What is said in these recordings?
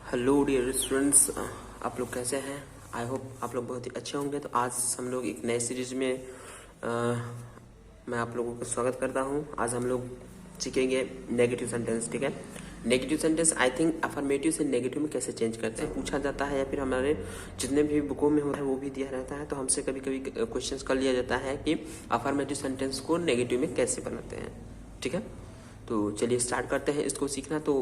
Hello dear students, आप लोग कैसे हैं? आई होप आप लोग बहुत ही अच्छे होंगे। तो आज हम लोग एक नए सीरीज में मैं आप लोगों का स्वागत करता हूं। आज हम लोग सीखेंगे नेगेटिव सेंटेंस। ठीक है, negative sentence I think affirmative से नेगेटिव में कैसे चेंज करते हैं पूछा जाता है, या फिर हमारे जितने भी बुकों में होता है वो भी दिया रहता है। तो हमसे कभी कभी क्वेश्चन कर लिया जाता है कि अफर्मेटिव सेंटेंस को नेगेटिव में कैसे बनाते हैं। ठीक है, तो चलिए स्टार्ट करते हैं इसको सीखना। तो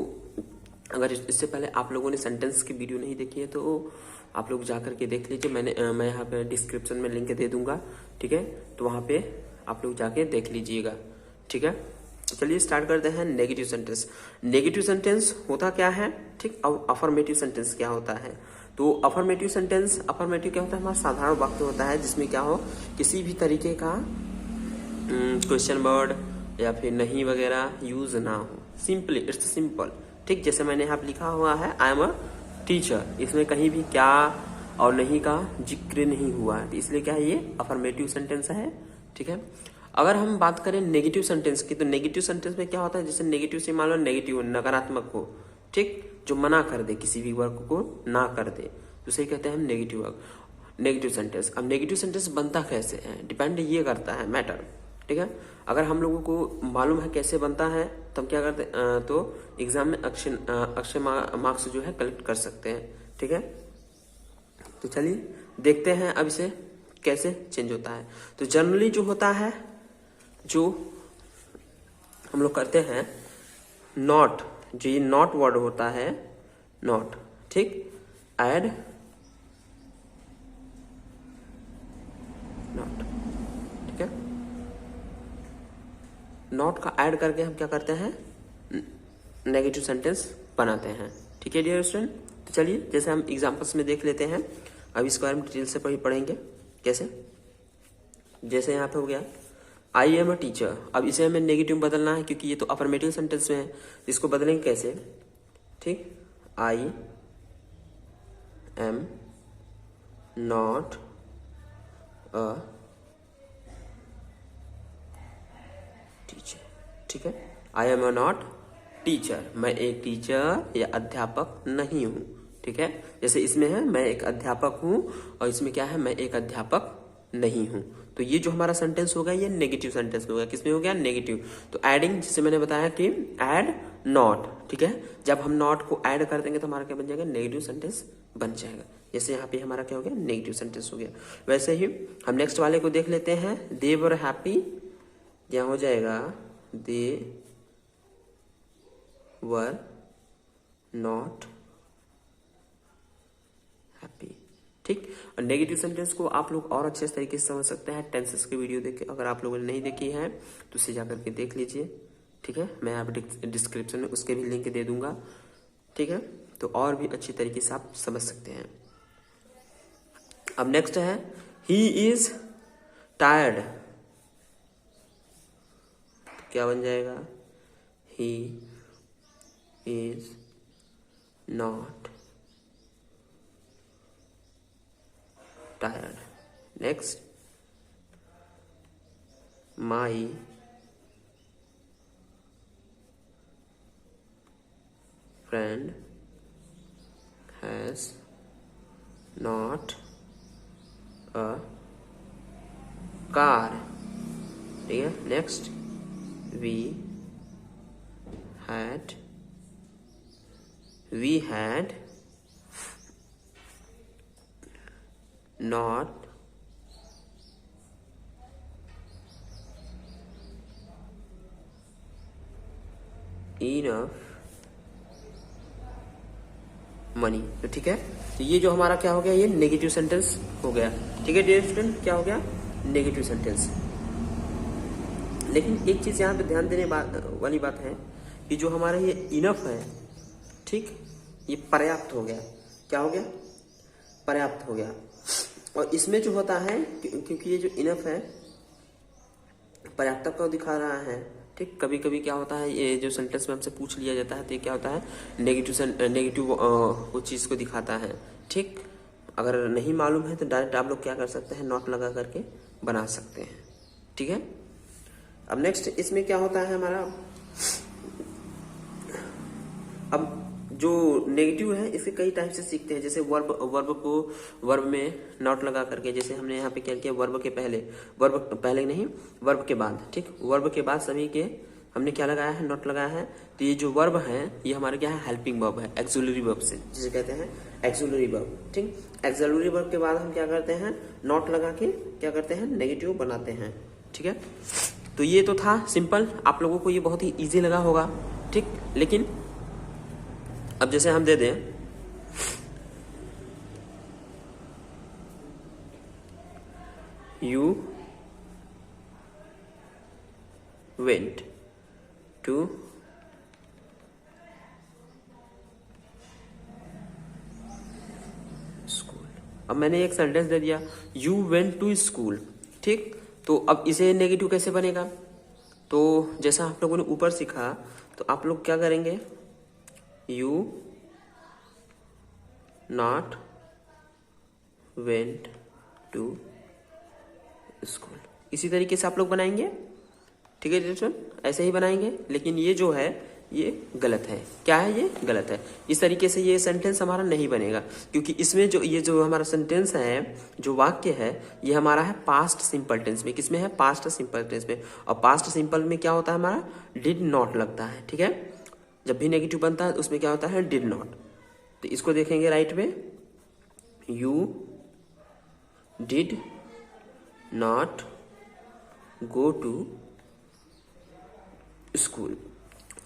अगर इससे पहले आप लोगों ने सेंटेंस की वीडियो नहीं देखी है तो आप लोग जाकर के देख लीजिए। मैं यहाँ पे डिस्क्रिप्शन में लिंक दे दूंगा। ठीक है, तो वहाँ पे आप लोग जाके देख लीजिएगा। ठीक है, तो चलिए स्टार्ट करते हैं। Negative sentence. नेगेटिव सेंटेंस होता क्या है, ठीक, और अफर्मेटिव सेंटेंस क्या होता है। तो अफर्मेटिव सेंटेंस, अफर्मेटिव क्या होता है, हमारा साधारण वाक्य होता है जिसमें क्या हो, किसी भी तरीके का क्वेश्चन वर्ड या फिर नहीं वगैरह यूज ना हो। Simply it's simple. ठीक, जैसे मैंने यहाँ लिखा हुआ है आई एम अ टीचर, इसमें कहीं भी क्या और नहीं का जिक्र नहीं हुआ है, तो इसलिए क्या है, ये अफर्मेटिव सेंटेंस है। ठीक है, अगर हम बात करें नेगेटिव सेंटेंस की, तो नेगेटिव सेंटेंस में क्या होता है, जैसे नेगेटिव से मान लो नेगेटिव नकारात्मक हो, ठीक, जो मना कर दे, किसी भी वर्क को ना कर दे, तो उसे कहते हैं हम नेगेटिव सेंटेंस। अब नेगेटिव सेंटेंस बनता कैसे है, डिपेंड ये करता है मैटर। ठीक है, अगर हम लोगों को मालूम है कैसे बनता है तो हम क्या करते हैं, तो एग्जाम में अक्षय मार्क्स जो है कलेक्ट कर सकते हैं। ठीक है, तो चलिए देखते हैं अब इसे कैसे चेंज होता है। तो जनरली जो होता है, जो हम लोग करते हैं, नॉट, जो ये नॉट वर्ड होता है, नॉट, ठीक, ऐड नॉट। ठीक है, नॉट का ऐड करके हम क्या करते हैं, नेगेटिव सेंटेंस बनाते हैं। ठीक है डियर स्टूडेंट, तो चलिए जैसे हम एग्जांपल्स में देख लेते हैं। अब इसके बारे में डिटेल से पढ़ेंगे कैसे। जैसे यहाँ पे हो गया आई एम अ टीचर, अब इसे हमें नेगेटिव बदलना है क्योंकि ये तो अफर्मेटिव सेंटेंस में है। इसको बदलेंगे कैसे, ठीक, I am not a teacher. ठीक है, आई एम नॉट टीचर, मैं एक टीचर या अध्यापक नहीं हूं। ठीक है, जैसे इसमें है मैं एक अध्यापक हूं, और इसमें क्या है, मैं एक अध्यापक नहीं हूं। तो ये जो हमारा सेंटेंस होगा ये नेगेटिव सेंटेंस में होगा। किसमें हो गया, नेगेटिव। तो एडिंग, जैसे मैंने बताया कि एड नॉट। ठीक है, जब हम नॉट को ऐड कर देंगे तो हमारा क्या बन जाएगा, नेगेटिव सेंटेंस बन जाएगा। जैसे यहाँ पे हमारा क्या हो गया, नेगेटिव सेंटेंस हो गया। वैसे ही हम नेक्स्ट वाले को देख लेते हैं। दे वर हैप्पी, यहाँ हो जाएगा दे वर नॉट हैप्पी। ठीक, और नेगेटिव सेंटेंस को आप लोग और अच्छे तरीके से समझ सकते हैं टेंसेस की वीडियो देख के। अगर आप लोगों ने नहीं देखी है तो उसे जाकर के देख लीजिए। ठीक है, मैं आप डिस्क्रिप्शन में उसके भी लिंक दे दूंगा। ठीक है, तो और भी अच्छी तरीके से आप समझ सकते हैं। अब नेक्स्ट है ही इज टायर्ड, क्या बन जाएगा, he is not tired. Next, my friend has not a car. ठीक है, next, we had not enough money. तो ठीक है, तो ये जो हमारा क्या हो गया, ये नेगेटिव सेंटेंस हो गया। ठीक है डियर स्टूडेंट, क्या हो गया, नेगेटिव सेंटेंस। लेकिन एक चीज यहाँ पे ध्यान देने वाली बात है कि जो हमारा ये इनफ है, ठीक, ये पर्याप्त हो गया। क्या हो गया, पर्याप्त हो गया। और इसमें जो होता है, क्योंकि ये जो इनफ है पर्याप्त को दिखा रहा है। ठीक, कभी कभी क्या होता है, ये जो सेंटेंस में हमसे पूछ लिया जाता है तो ये क्या होता है, नेगेटिव वो चीज को दिखाता है। ठीक, अगर नहीं मालूम है तो डायरेक्ट आप लोग क्या कर सकते हैं, नॉट लगा करके बना सकते हैं। ठीक है, अब नेक्स्ट इसमें क्या होता है हमारा, अब जो नेगेटिव है इसे कई टाइप से सीखते हैं, जैसे वर्ब में नॉट लगा करके, जैसे हमने यहाँ पे क्या किया, वर्ब पहले नहीं, वर्ब के बाद, ठीक, वर्ब के बाद सभी के हमने क्या लगाया है, नॉट लगाया है। तो ये जो वर्ब है ये हमारे क्या है, हेल्पिंग वर्ब है, एक्सुलरी वर्ब से जिसे कहते हैं एक्सुलरी वर्ब, ठीक। एक्सुलरी वर्ब के बाद हम क्या करते हैं, नॉट लगा के क्या करते हैं, नेगेटिव बनाते हैं, ठीक है। तो ये तो था सिंपल, आप लोगों को ये बहुत ही इजी लगा होगा, ठीक। लेकिन अब जैसे हम दे दें यू वेंट टू स्कूल। अब मैंने एक सेंटेंस दे दिया, यू वेंट टू स्कूल, ठीक। तो अब इसे नेगेटिव कैसे बनेगा, तो जैसा आप लोगों ने ऊपर सीखा, तो आप लोग क्या करेंगे, you not went to school, इसी तरीके से आप लोग बनाएंगे, ठीक है दोस्तों, ऐसे ही बनाएंगे। लेकिन ये जो है ये गलत है, क्या है, ये गलत है। इस तरीके से ये सेंटेंस हमारा नहीं बनेगा, क्योंकि इसमें जो ये जो हमारा सेंटेंस है, जो वाक्य है, ये हमारा है पास्ट सिंपल टेंस में। किसमें है, पास्ट सिंपल टेंस में। और पास्ट सिंपल में क्या होता है, हमारा डिड नॉट लगता है, ठीक है। जब भी नेगेटिव बनता है उसमें क्या होता है, डिड नॉट। तो इसको देखेंगे राइट में, you did not go to school.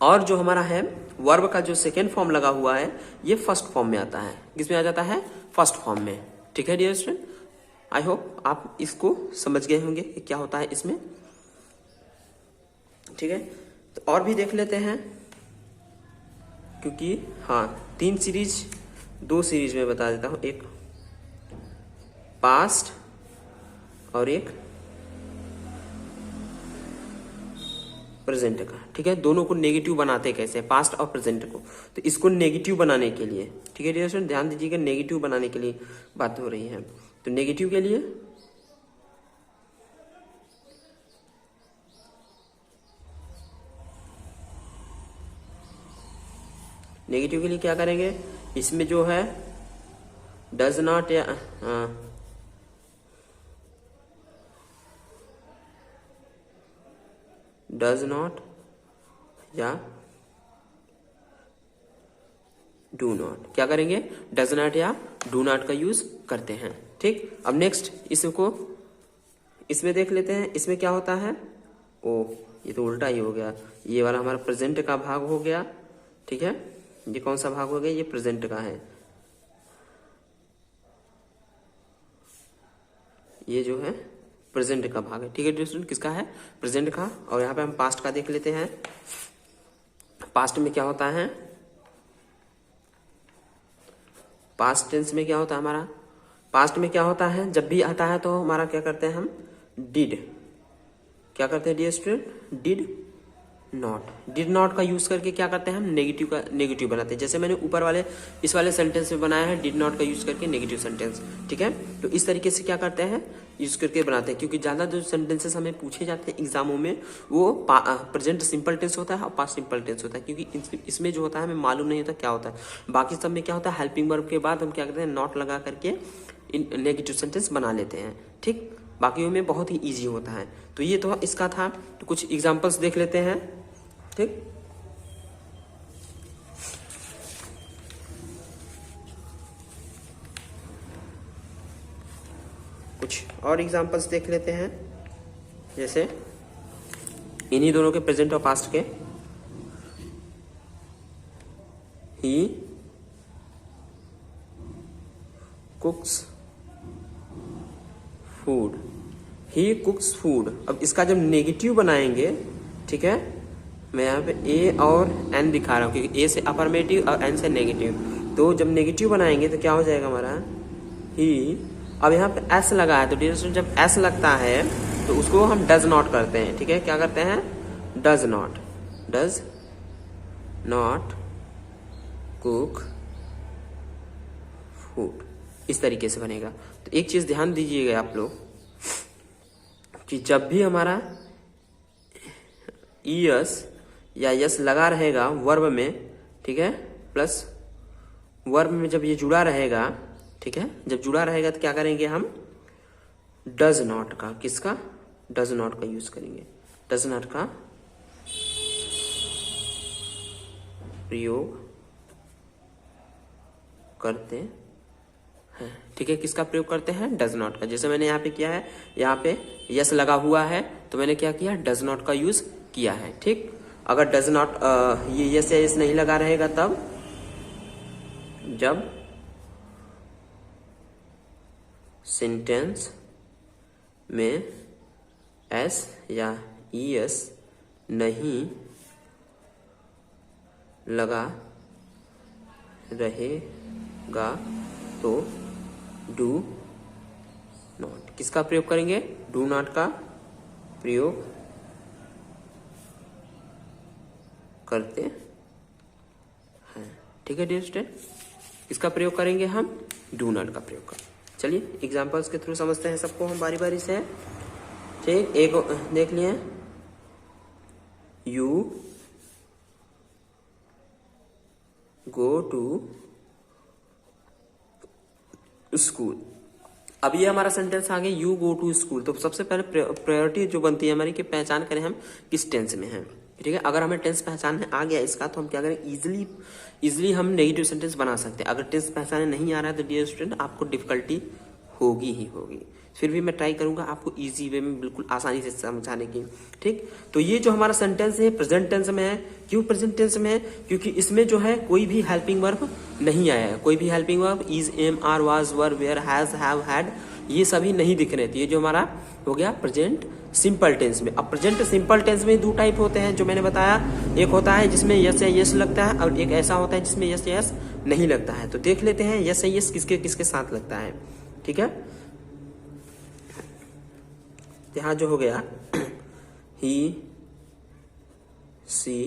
और जो हमारा है वर्ब का जो सेकेंड फॉर्म लगा हुआ है, ये फर्स्ट फॉर्म में आता है। किसमें आ जाता है, फर्स्ट फॉर्म में, ठीक है डियर स्टूडेंट। आई होप आप इसको समझ गए होंगे कि क्या होता है इसमें, ठीक है। तो और भी देख लेते हैं, क्योंकि हाँ 2 सीरीज में बता देता हूं, एक पास्ट और एक प्रेजेंट का, ठीक है। दोनों को नेगेटिव बनाते कैसे, पास्ट और प्रेजेंट को। तो इसको नेगेटिव बनाने के लिए, ठीक है डियर स्टूडेंट, ध्यान दीजिएगा, नेगेटिव बनाने के लिए बात हो रही है। तो नेगेटिव के लिए क्या करेंगे, इसमें जो है डज नॉट या डज नॉट या डू नॉट, क्या करेंगे, डज नॉट या डू नॉट का यूज करते हैं, ठीक। अब नेक्स्ट इसमें देख लेते हैं, इसमें क्या होता है, ओ ये तो उल्टा ही हो गया, ये वाला हमारा प्रेजेंट का भाग हो गया, ठीक है। ये कौन सा भाग हो गया, ये प्रेजेंट का है, ये जो है प्रेजेंट का भाग है, ठीक है स्टूडेंट, किसका है, प्रेजेंट का। और यहाँ पे हम पास्ट का देख लेते हैं। पास्ट में क्या होता है, पास्ट टेंस में क्या होता है हमारा, पास्ट में क्या होता है, जब भी आता है तो हमारा क्या करते हैं हम, डिड, क्या करते हैं डियर स्टूडेंट, डिड नॉट का यूज करके क्या करते हैं हम, नेगेटिव बनाते हैं। जैसे मैंने ऊपर वाले इस वाले सेंटेंस में बनाया है, डिड नॉट का यूज करके नेगेटिव सेंटेंस, ठीक है। तो इस तरीके से क्या करते हैं, यूज करके बनाते हैं, क्योंकि ज्यादा जो सेंटेंसेस हमें पूछे जाते हैं एग्जामों में, वो प्रेजेंट सिंपल टेंस होता है और पास्ट सिंपल टेंस होता है, क्योंकि इसमें जो होता है हमें मालूम नहीं होता क्या होता है। बाकी सब में क्या होता है, हेल्पिंग वर्ब के बाद हम क्या करते हैं, नॉट लगा करके नेगेटिव सेंटेंस बना लेते हैं, ठीक। बाकी में बहुत ही ईजी होता है। तो ये तो इसका था, तो कुछ एग्जाम्पल्स देख लेते हैं, ठीक। कुछ और एग्जाम्पल्स देख लेते हैं, जैसे इन्हीं दोनों के प्रेजेंट और पास्ट के, ही कुक्स फूड, ही कुक्स फूड। अब इसका जब नेगेटिव बनाएंगे, ठीक है, मैं यहाँ पे ए और एन दिखा रहा हूँ, क्योंकि ए से अफर्मेटिव और एन से नेगेटिव। तो जब नेगेटिव बनाएंगे तो क्या हो जाएगा हमारा, ही। अब यहाँ पे एस लगा है, तो डियर स्टूडेंट जब एस लगता है तो उसको हम डज नॉट करते हैं, ठीक है। क्या करते हैं, डज नॉट कुक फूड, इस तरीके से बनेगा। तो एक चीज ध्यान दीजिएगा आप लोग, कि जब भी हमारा ईएस या यस लगा रहेगा वर्ब में, ठीक है, प्लस वर्ब में जब ये जुड़ा रहेगा, ठीक है, जब जुड़ा रहेगा तो क्या करेंगे हम, डज नॉट का, किसका, डज नॉट का यूज करेंगे, डज नॉट का प्रयोग करते हैं, ठीक है, किसका प्रयोग करते हैं, डज नॉट का। जैसे मैंने यहाँ पे किया है, यहाँ पे यस लगा हुआ है तो मैंने क्या किया, डज नॉट का यूज किया है, ठीक। अगर डज नॉट ये यस या यस नहीं लगा रहेगा तब, जब सेंटेंस में एस या ईएस नहीं लगा रहेगा तो डू नॉट, किसका प्रयोग करेंगे, डू नॉट का प्रयोग करते हैं, ठीक है डियर स्टूडेंट, किसका प्रयोग करेंगे हम, डू नॉट का प्रयोग करें। चलिए एग्जांपल्स के थ्रू समझते हैं सबको हम बारी बारी से, ठीक। एक देख लिए, यू गो टू स्कूल। अब ये हमारा सेंटेंस आ गया, यू गो टू स्कूल। तो सबसे पहले प्रायोरिटी जो बनती है हमारी कि पहचान करें हम किस टेंस में है, ठीक है। अगर हमें टेंस पहचानने आ गया इसका तो हम क्या करें, इजिली हम नेगेटिव सेंटेंस बना सकते हैं। अगर टेंस पहचानने नहीं आ रहा है तो डियर स्टूडेंट आपको डिफिकल्टी होगी ही होगी। फिर भी मैं ट्राई करूंगा आपको इजी वे में बिल्कुल आसानी से समझाने की, ठीक। तो ये जो हमारा सेंटेंस है प्रेजेंट टेंस में है। क्यों प्रेजेंट टेंस में है, क्योंकि इसमें जो है कोई भी हेल्पिंग वर्ब नहीं आया है, कोई भी helping verb is, am, are, was, were, where, has, have, had, ये सभी नहीं दिख रहे थे। ये जो हमारा हो गया प्रेजेंट सिंपल टेंस में। अब प्रेजेंट सिंपल टेंस में दो टाइप होते हैं जो मैंने बताया, एक होता है जिसमें यस या यस लगता है और एक ऐसा होता है जिसमें यस या यस नहीं लगता है। तो देख लेते हैं यस या यस किसके किसके साथ लगता है, ठीक है। यहां जो हो गया ही, सी,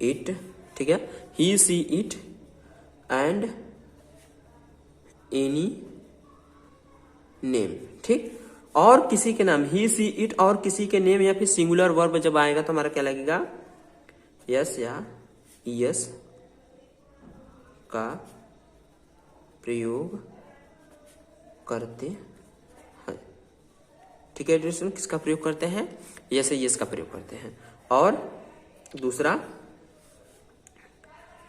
इट, ठीक है, ही, सी, इट एंड एनी नेम, ठीक। और किसी के नाम, ही, सी, इट और किसी के नेम या फिर सिंगुलर वर्ब जब आएगा तो हमारा क्या लगेगा, यस या यस का प्रयोग करते हैं, ठीक है। किसका प्रयोग करते हैं, यस या यस का प्रयोग करते हैं। और दूसरा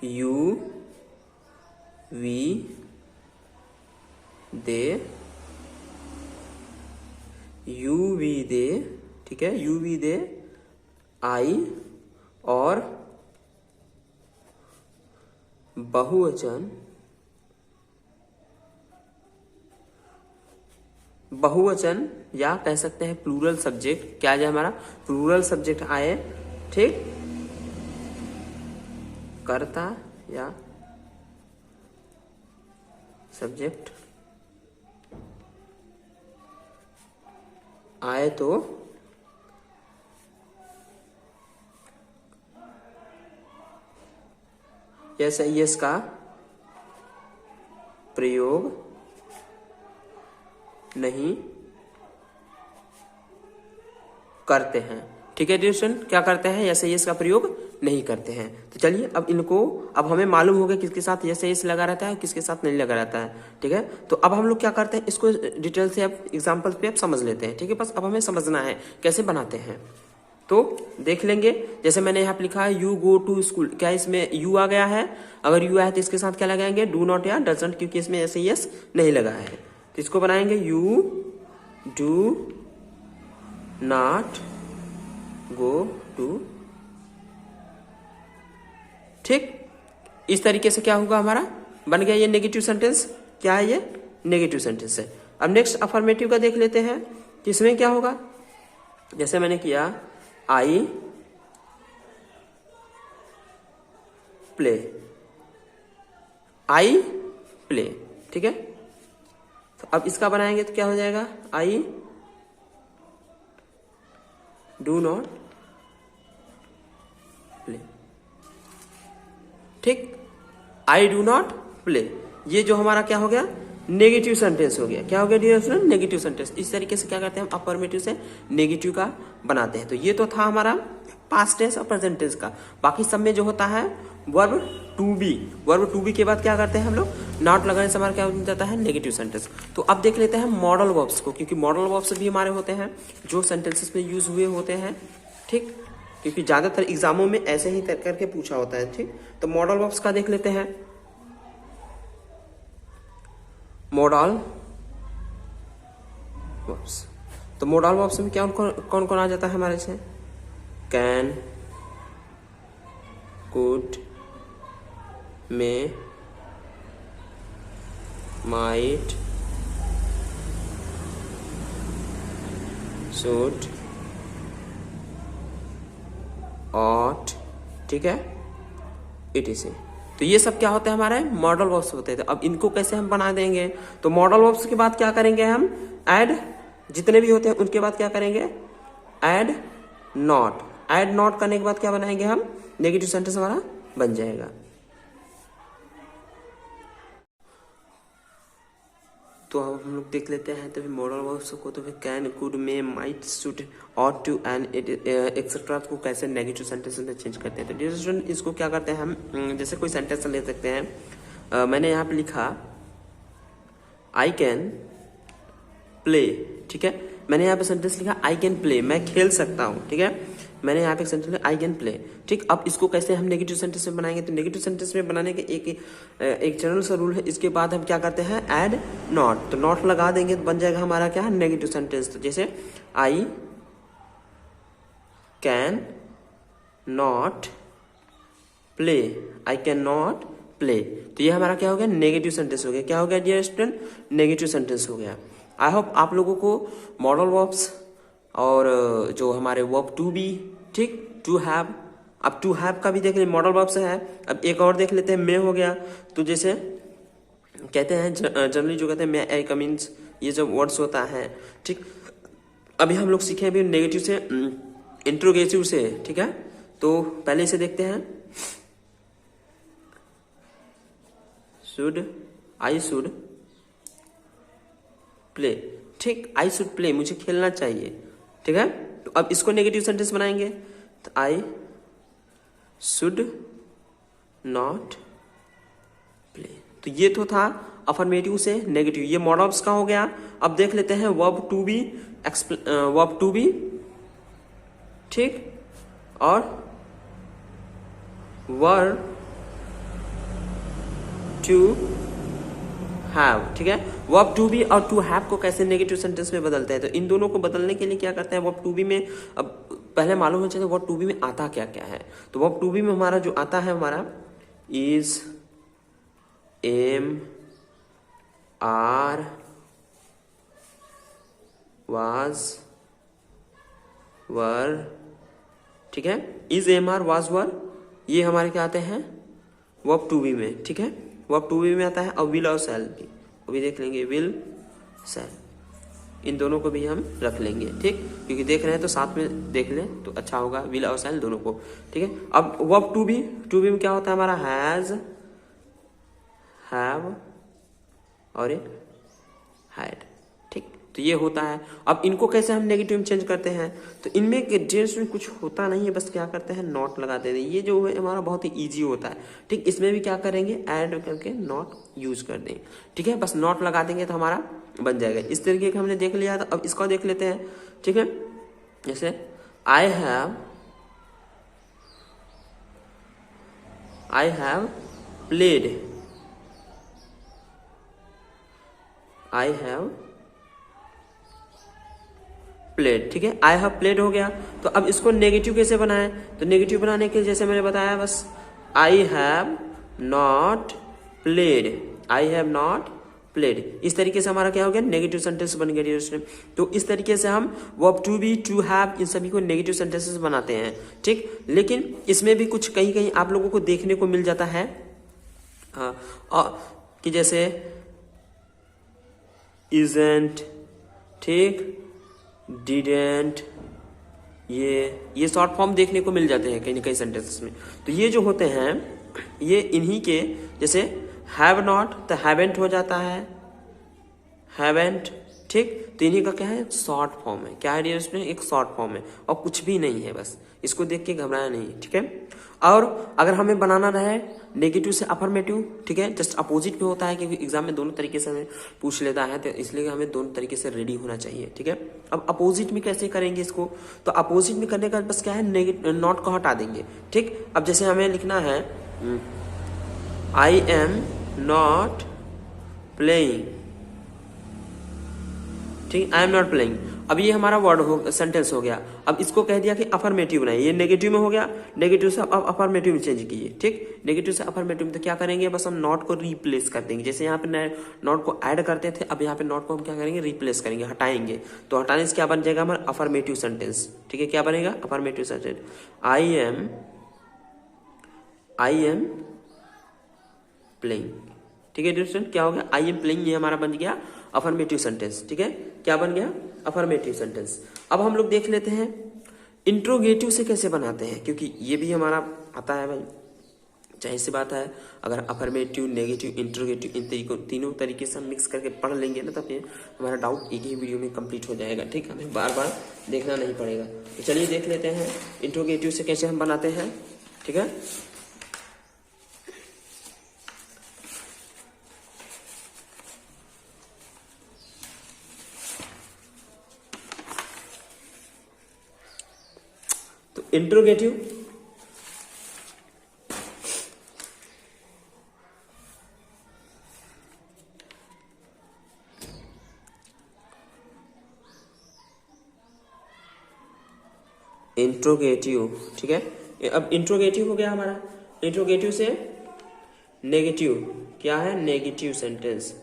you, we, they, you, we, they, ठीक है, यू, वी, दे, आई और बहुवचन, बहुवचन या कह सकते हैं प्लूरल सब्जेक्ट, क्या है हमारा प्लूरल सब्जेक्ट आए, ठीक, कर्ता या सब्जेक्ट आए तो यस यस का प्रयोग नहीं करते हैं, ठीक है डियर स्टूडेंट, क्या करते हैं, यस यस का प्रयोग नहीं करते हैं। तो चलिए अब इनको, अब हमें मालूम हो गया किसके साथ यस यस लगा रहता है किसके साथ नहीं लगा रहता है, ठीक है। तो अब हम लोग क्या करते हैं, इसको डिटेल से अब एग्जाम्पल पे अब समझ लेते हैं, ठीक है। बस अब हमें समझना है कैसे बनाते हैं, तो देख लेंगे। जैसे मैंने यहाँ पे लिखा है यू गो टू स्कूल, क्या इसमें यू आ गया है, अगर यू आया तो इसके साथ क्या लगाएंगे, डू नॉट या डजंट, क्योंकि इसमें यस यस नहीं लगा है। तो इसको बनाएंगे you do not go to, ठीक। इस तरीके से क्या होगा, हमारा बन गया ये नेगेटिव सेंटेंस। क्या है ये, नेगेटिव सेंटेंस है। अब नेक्स्ट अफर्मेटिव का देख लेते हैं कि इसमें क्या होगा। जैसे मैंने किया आई प्ले, आई प्ले, ठीक है। तो अब इसका बनाएंगे तो क्या हो जाएगा, आई डू नॉट प्ले, ठीक, आई डू नॉट प्ले। ये जो हमारा क्या हो गया, नेगेटिव सेंटेंस हो गया। क्या हो गया डियर स्टूडेंट, नेगेटिव सेंटेंस। इस तरीके से क्या करते हैं हम अफर्मेटिव से नेगेटिव का बनाते हैं। तो ये तो था हमारा पास्ट टेंस और प्रेजेंट टेंस का। बाकी सब में जो होता है verb to be, verb to be के बाद क्या करते हैं हम लोग, नॉट लगाने से हमारा क्या हो जाता है, नेगेटिव सेंटेंस। तो अब देख लेते हैं मॉडल वर्ब्स को, क्योंकि मॉडल वर्ब्स भी हमारे होते हैं जो सेंटेंसेस में यूज हुए होते हैं, ठीक, क्योंकि ज्यादातर एग्जामों में ऐसे ही करके पूछा होता है, ठीक। तो मॉडल वर्ब्स का देख लेते हैं। मॉडल वर्ब्स, तो मॉडल वर्ब्स में क्या कौन कौन आ जाता है हमारे से, can, could, may, might, should, ought, ठीक है, इटीसी। तो ये सब क्या होते हैं, हमारे मॉडल वर्ब्स होते हैं। अब इनको कैसे हम बना देंगे, तो मॉडल वर्ब्स के बाद क्या करेंगे हम, ऐड, जितने भी होते हैं उनके बाद क्या करेंगे, ऐड नॉट। ऐड नॉट करने के बाद क्या बनाएंगे हम, नेगेटिव सेंटेंस हमारा बन जाएगा। तो अब हम लोग देख लेते हैं, तो फिर मॉडल वर्ब्स को, तो फिर can, could, may, might, should, ought to and etcetera को कैसे नेगेटिव सेंटेंस में चेंज करते हैं। तो डियर स्टूडेंट, इसको क्या करते हैं हम, जैसे कोई सेंटेंस ले सकते हैं। मैंने यहाँ पे लिखा आई कैन प्ले, ठीक है, मैंने यहाँ पे सेंटेंस लिखा आई कैन प्ले, मैं खेल सकता हूँ, ठीक है, मैंने यहाँ पे एक सेंटेंस लिखा आई कैन प्ले, ठीक। अब इसको कैसे हम नेगेटिव सेंटेंस में बनाएंगे, तो नेगेटिव सेंटेंस में बनाने के एक जनरल सा रूल है। इसके बाद हम क्या करते हैं, ऐड नॉट, तो नॉट लगा देंगे तो बन जाएगा हमारा क्या, नेगेटिव सेंटेंस। तो जैसे I can not play, I can not play, तो ये हमारा क्या हो गया, नेगेटिव सेंटेंस हो गया। क्या हो गया डियर स्टूडेंट, नेगेटिव सेंटेंस हो गया। आई होप आप लोगों को मॉडल वर्ब्स और जो हमारे वर्ब टू बी, ठीक, टू हैव, अब टू हैव का भी देख ले, मॉडल वर्ब से है। अब एक और देख लेते हैं, मे हो गया, तो जैसे कहते हैं जनरली जो कहते हैं मे आई कम इन, ये जो वर्ड्स होता है, ठीक। अभी हम लोग सीखे अभी नेगेटिव से इंट्रोगेटिव से, ठीक है। तो पहले इसे देखते हैं, शुड, आई शुड प्ले, ठीक, आई शुड प्ले, मुझे खेलना चाहिए, ठीक है। तो अब इसको नेगेटिव सेंटेंस बनाएंगे, तो आई शुड नॉट प्ले। तो ये तो था अफर्मेटिव से नेगेटिव, ये मॉडल्स का हो गया। अब देख लेते हैं verb to be, verb to be, ठीक, और वर्ब टू हैव, ठीक है। वर्ब टू बी और टू हैव को कैसे नेगेटिव सेंटेंस में बदलते हैं, तो इन दोनों को बदलने के लिए क्या करते हैं, वर्ब टू बी में, अब पहले मालूम होना चाहिए वर्ब टू बी में आता क्या क्या है। तो वर्ब टू बी में हमारा जो आता है, हमारा इज, एम, आर, वाज, वर, ठीक है, इज, एम, आर, वाज, वर, ये हमारे क्या आते हैं वर्ब टू बी में, ठीक है, वर्ब टू बी में आता है। और विल और शैल भी, अभी देख लेंगे, विल, शैल, इन दोनों को भी हम रख लेंगे, ठीक, क्योंकि देख रहे हैं तो साथ में देख लें तो अच्छा होगा, विल और शैल दोनों को, ठीक है। अब वर्ब टू बी में क्या होता है हमारा, हैज, हैव और एक हैड, ठीक। तो ये होता है। अब इनको कैसे हम नेगेटिव में चेंज करते हैं, तो इनमें जेंस में कुछ होता नहीं है, बस क्या करते हैं, नॉट लगा देते हैं। ये जो है हमारा बहुत ही इजी होता है, ठीक। इसमें भी क्या करेंगे, ऐड करके नॉट यूज कर देंगे, ठीक है, बस नॉट लगा देंगे तो हमारा बन जाएगा। इस तरीके का हमने देख लिया था। अब इसको देख लेते हैं, ठीक है, जैसे I have played, I have played, ठीक है, आई हैव प्लेड हो गया। तो अब इसको नेगेटिव कैसे बनाएं, तो नेगेटिव बनाने के लिए जैसे मैंने बताया, बस I have not played, I have not played, इस तरीके से हमारा क्या हो गया, नेगेटिव सेंटेंस बन गया। तो इस तरीके से हम verb to be, to have, इन सभी को नेगेटिव सेंटेंसेस बनाते हैं, ठीक। लेकिन इसमें भी कुछ कहीं कहीं आप लोगों को देखने को मिल जाता है कि जैसे isn't, ठीक, didn't, ये शॉर्ट फॉर्म देखने को मिल जाते हैं कहीं ना कहीं सेंटेंसेस में। तो ये जो होते हैं, ये इन्हीं के, जैसे हैव नॉट तो हैवेंट हो जाता है, हैवेंट, ठीक। तो इन्हीं का क्या है, शॉर्ट फॉर्म है। क्या है डियर स्टूडेंट, एक शॉर्ट फॉर्म है और कुछ भी नहीं है, बस इसको देख के घबराया नहीं, ठीक है। और अगर हमें बनाना रहे नेगेटिव से अफर्मेटिव, ठीक है, जस्ट अपोजिट में होता है क्योंकि एग्जाम में दोनों तरीके से हमें पूछ लेता है, तो इसलिए हमें दोनों तरीके से रेडी होना चाहिए, ठीक है। अब अपोजिट में कैसे करेंगे इसको, तो अपोजिट में करने का बस क्या है, नॉट को हटा देंगे, ठीक। अब जैसे हमें लिखना है आई एम नॉट प्लेइंग, ठीक, आई एम नॉट प्लेइंग। अब ये हमारा वर्ड सेंटेंस हो गया। अब इसको कह दिया कि अफर्मेटिव बनाइए, ये नेगेटिव में हो गया, नेगेटिव से अब अफर्मेटिव में चेंज कीजिए, ठीक। नेगेटिव से अफर्मेटिव में तो क्या करेंगे, बस हम नॉट को रिप्लेस कर देंगे। जैसे यहाँ पे नॉट को ऐड करते थे, अब यहाँ पे नॉट को हम क्या करेंगे, रिप्लेस करेंगे, हटाएंगे। तो हटाने से क्या बन जाएगा हमारा अफर्मेटिव सेंटेंस, ठीक है। क्या बनेगा affirmative sentence, I am playing, ठीक है स्टूडेंट। क्या हो गया, आई एम प्लेइंग, ये हमारा बन गया अफर्मेटिव सेंटेंस, ठीक है। क्या बन गया अफर्मेटिव सेंटेंस। अब हम लोग देख लेते हैं इंट्रोगेटिव से कैसे बनाते हैं, क्योंकि ये भी हमारा आता है भाई, जाहिर सी बात है। अगर अफर्मेटिव, नेगेटिव, इंट्रोगेटिव इन तीनों तरीके से हम मिक्स करके पढ़ लेंगे ना, तब ये हमारा डाउट एक ही वीडियो में कंप्लीट हो जाएगा, ठीक। हमें बार बार देखना नहीं पड़ेगा। तो चलिए देख लेते हैं इंट्रोगेटिव से कैसे हम बनाते हैं, ठीक है। तो इंट्रोगेटिव, इंट्रोगेटिव, ठीक है। अब इंट्रोगेटिव हो गया हमारा। इंट्रोगेटिव से नेगेटिव, क्या है नेगेटिव सेंटेंस,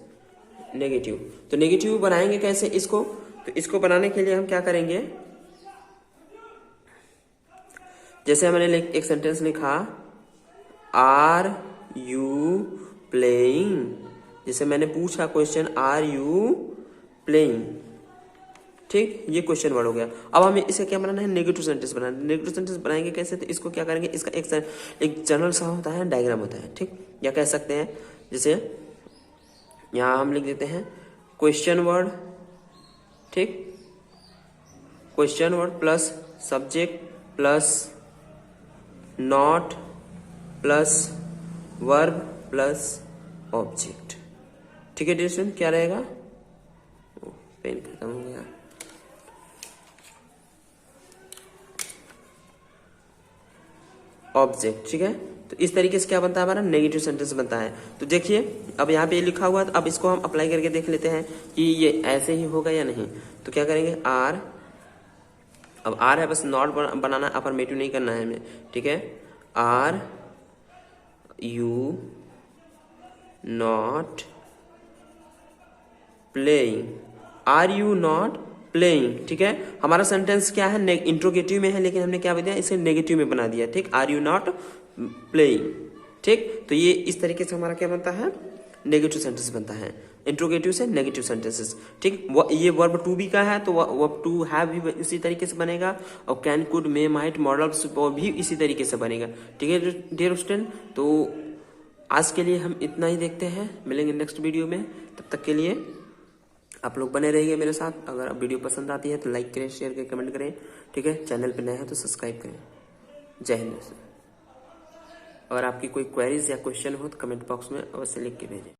नेगेटिव। तो नेगेटिव बनाएंगे कैसे इसको, तो इसको बनाने के लिए हम क्या करेंगे, जैसे मैंने एक सेंटेंस लिखा आर यू प्लेइंग, जैसे मैंने पूछा क्वेश्चन आर यू प्लेइंग, ठीक, ये क्वेश्चन वर्ड हो गया। अब हमें इसे क्या बनाना है, नेगेटिव सेंटेंस बनाना है। नेगेटिव सेंटेंस बनाएंगे कैसे, तो इसको क्या करेंगे, इसका एक जनरल सा होता है, डायग्राम होता है, ठीक। या कह सकते हैं जैसे यहां हम लिख देते हैं क्वेश्चन वर्ड, ठीक, question word plus subject plus not plus verb plus object, ठीक है डियर स्टूडेंट। क्या रहेगा, पेन खत्म हो गया, ऑब्जेक्ट, ठीक है। तो इस तरीके से क्या बनता है हमारा नेगेटिव सेंटेंस बनता है। तो देखिए अब यहाँ पे ये लिखा हुआ है, तो अब इसको हम अप्लाई करके देख लेते हैं कि ये ऐसे ही होगा या नहीं। तो क्या करेंगे आर, अब आर है, बस नॉट बनाना, अफर्मेटिव नहीं करना है हमें, ठीक है। Are you not playing, are you not playing, ठीक है। हमारा सेंटेंस क्या है, इंट्रोगेटिव में है, लेकिन हमने क्या दिया, इसे नेगेटिव में बना दिया, ठीक। आर यू नॉट प्लेइंग, ठीक। तो ये इस तरीके से हमारा क्या बनता है, नेगेटिव सेंटेंस बनता है, इंट्रोगेटिव से नेगेटिव सेंटेंसेस, ठीक। ये वर्ब टू बी का है, तो वर्ब टू हैव भी इसी तरीके से बनेगा, और can, could, may, might, model भी इसी तरीके से बनेगा, ठीक है डियर स्टूडेंट। तो आज के लिए हम इतना ही देखते हैं, मिलेंगे नेक्स्ट वीडियो में। तब तक के लिए आप लोग बने रहिए मेरे साथ। अगर वीडियो पसंद आती है तो लाइक करें, शेयर करें, कमेंट करें, ठीक है। चैनल पे नए हैं तो सब्सक्राइब करें। जय हिंद। अगर आपकी कोई क्वेरीज या क्वेश्चन हो तो कमेंट बॉक्स में अवश्य लिख के भेजें।